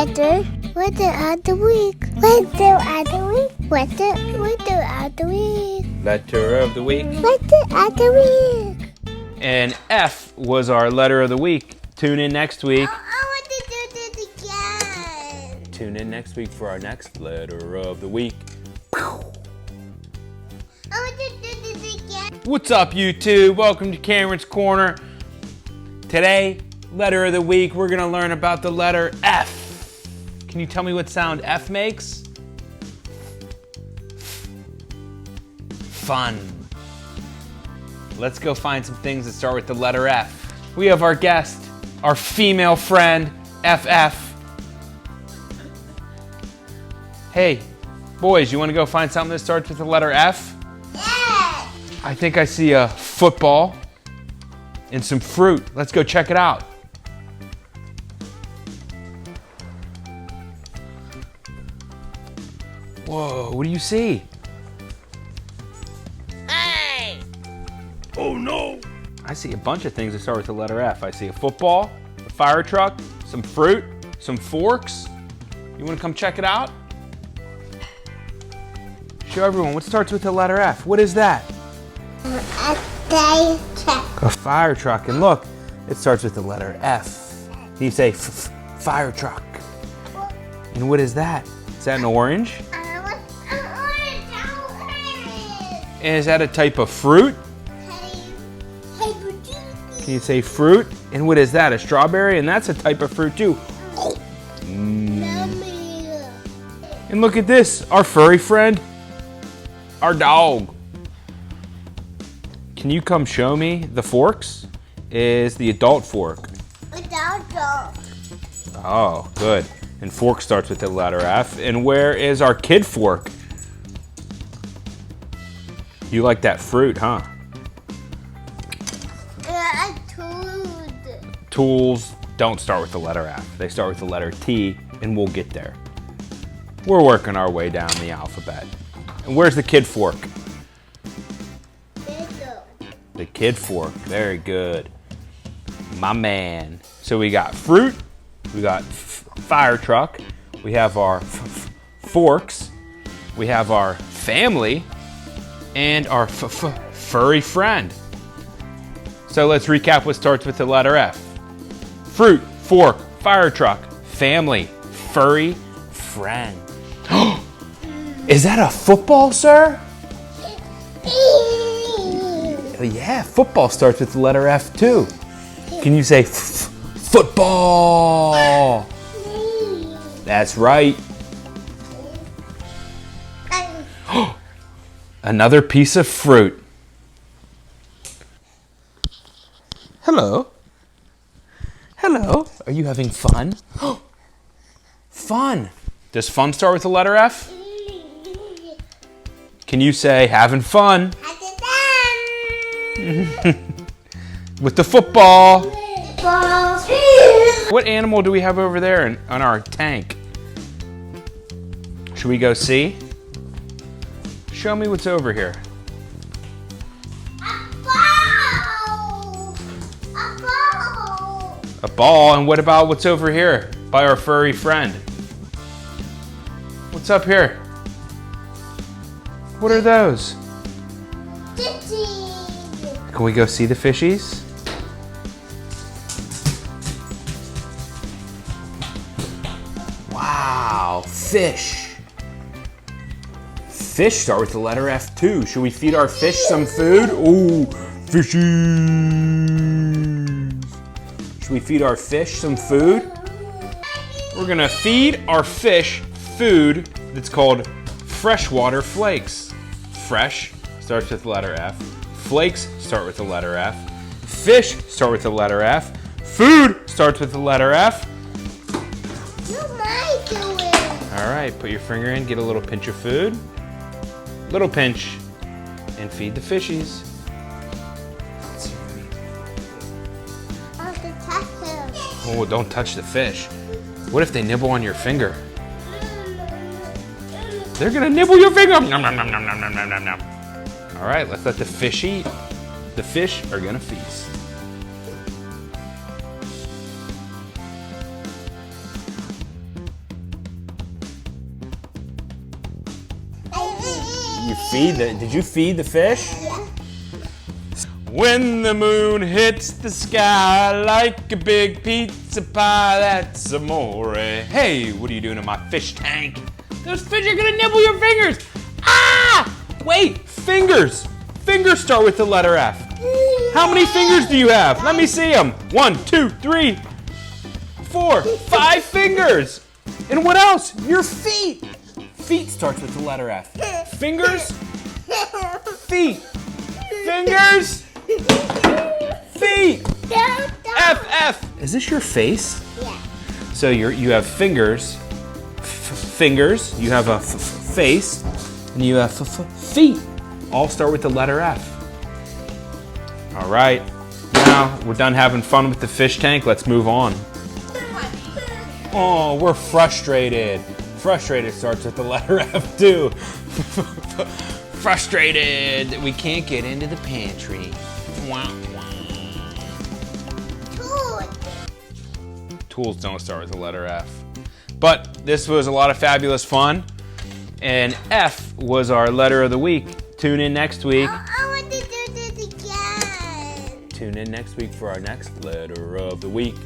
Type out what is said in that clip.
Weather of the week. Weather of the week. Weather of the week. Letter of the week. Weather of the week. And F was our letter of the week. Tune in next week. I want to do this again. Tune in next week for our next letter of the week. I want to do this again. What's up, YouTube? Welcome to Cameron's Corner. Today, letter of the week, we're gonna learn about the letter F. Can you tell me what sound F makes? Fun. Let's go find some things that start with the letter F. We have our guest, our female friend, FF. Hey, boys, you wanna go find something that starts with the letter F? Yes. I think I see a football and some fruit. Let's go check it out. Whoa, what do you see? Hey. Oh no! I see a bunch of things that start with the letter F. I see a football, a fire truck, some fruit, some forks. You wanna come check it out? Show everyone what starts with the letter F. What is that? A fire truck, and look, it starts with the letter F. Can you say fire truck? And what is that? Is that an orange? I want an orange. And is that a type of fruit? Can you say fruit? And what is that? A strawberry? And that's a type of fruit too. And look at this, our furry friend, our dog. Can you come show me the forks? Is the adult fork? Oh, good. And fork starts with the letter F. And where is our kid fork? You like that fruit, huh? Tools don't start with the letter F. They start with the letter T, and we'll get there. We're working our way down the alphabet. And where's the kid fork? The kid fork, very good. My man. So we got fruit, we got fire truck, we have our forks, we have our family, and our furry friend. So let's recap what starts with the letter F. Fruit, fork, fire truck, family, furry, friend. Is that a football, sir? Oh yeah, football starts with the letter F too. Can you say football? That's right. Another piece of fruit. Hello. Hello. Are you having fun? Fun. Does fun start with the letter F? Can you say having fun? With the football. What animal do we have over there on our tank? Should we go see? Show me what's over here. A ball, and what about what's over here by our furry friend? What's up here? What are those? Can we go see the fishies? Wow, fish. Fish start with the letter F too. Should we feed our fish some food? Ooh, fishies. Should we feed our fish some food? We're gonna feed our fish food that's called freshwater flakes. Fresh starts with the letter F. Flakes start with the letter F. Fish start with the letter F. Food starts with the letter F. All right, put your finger in, get a little pinch of food. Little pinch, and feed the fishies. Oh, don't touch the fish. What if they nibble on your finger? They're gonna nibble your finger. Nom, nom, nom, nom, nom, nom, nom, nom. All right, let's let the fish eat. The fish are gonna feast. You feed the, did you feed the fish? Yeah. When the moon hits the sky like a big pizza pie, that's amore. Hey, what are you doing in my fish tank? Those fish are gonna nibble your fingers. Ah! Wait, fingers. Fingers start with the letter F. How many fingers do you have? Let me see them. 1, 2, 3, 4, 5 fingers. And what else? Your feet. Feet starts with the letter F. Fingers, feet, fingers, feet. F, F. Is this your face? Yeah. So you have fingers, fingers, you have a face, and you have feet. All start with the letter F. All right, now we're done having fun with the fish tank. Let's move on. Oh, we're frustrated. Frustrated starts with the letter F too. Frustrated that we can't get into the pantry. Tools don't start with the letter F. But this was a lot of fabulous fun. And F was our letter of the week. Tune in next week. I want to do this again. Tune in next week for our next letter of the week.